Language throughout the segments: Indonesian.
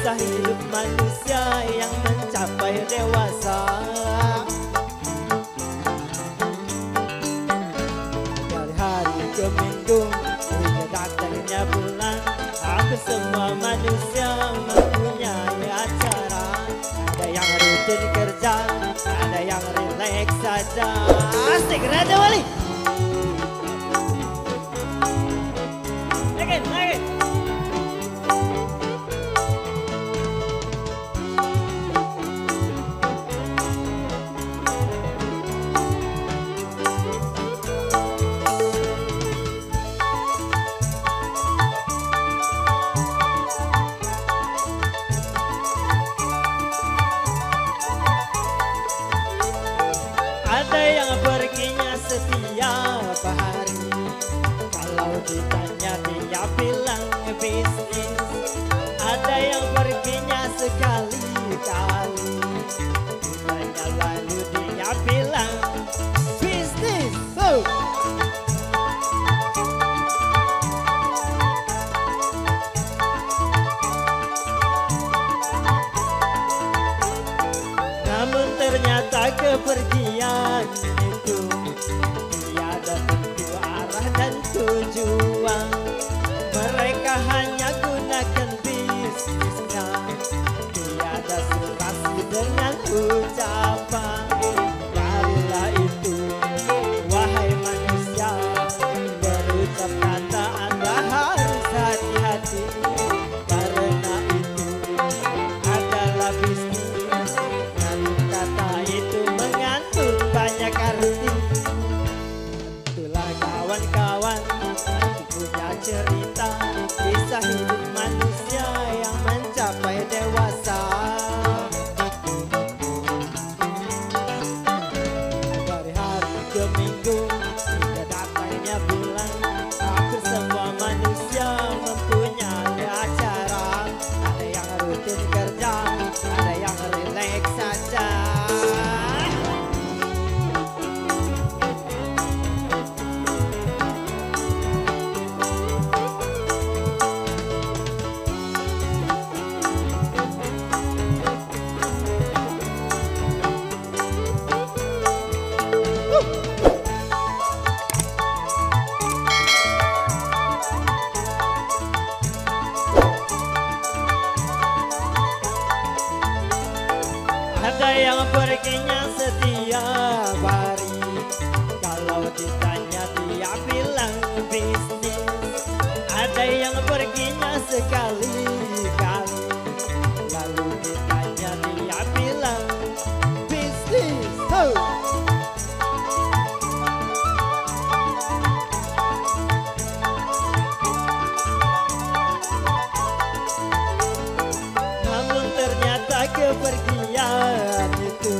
kisah hidup manusia yang mencapai dewasa. Dari hari ke minggu hingga datangnya bulan, hampir semua manusia mempunyai acara. Ada yang rutin kerja, ada yang rileks saja. Asik, Raja Wali. Naikin. Ada yang perginya setiap hari, kalau ditanya dia bilang bisnis. Ada yang perginya sekali-kali, ditanya lalu dia bilang bisnis. Namun ternyata kepergian itu tiada tentu arah dan tujuan. Mereka hanya gunakan bisnisnya, tiada serasi dengan ucapan. Karilah itu, wahai manusia, berucap kata Anda harus hati-hati. Karena itu adalah bisnis, kata itu mengandung banyak arti. Itulah kawan-kawan, punya cerita kisah hidup manusia yang mencapai dewasa. Dari hari ke minggu hingga datangnya bulan, hampir semua manusia mempunyai acara. Ada yang rutin kerja, ada yang rileks saja. Ada yang perginya setiap hari, kalau ditanya dia bilang bisnis. Ada yang perginya sekali-kali, lalu ditanya dia bilang bisnis. Namun ternyata kepergian itu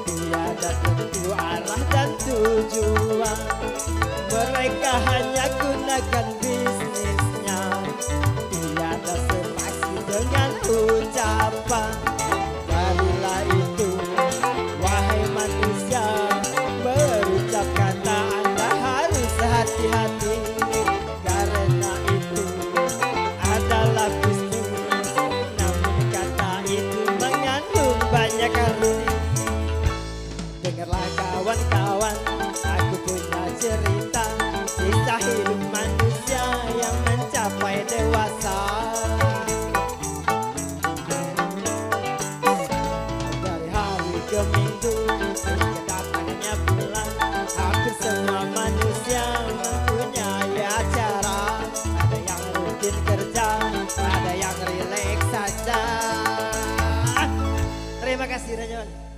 tiada tentu arah dan tujuan. Mereka hanya gunakan bisnisnya, tiada serasi dengan ucapan. Karilah itu, wahai manusia, berucap kata Anda harus hati-hati. Karena itu adalah bisnis, namun kata itu mengandung banyak arti. Dengarlah kawan-kawan, aku punya cerita kisah hidup manusia yang mencapai dewasa. Dari hari ke minggu hingga datangnya bulan, hampir semua manusia mempunyai acara. Ada yang rutin kerja, ada yang rileks saja. Terima kasih Rajon.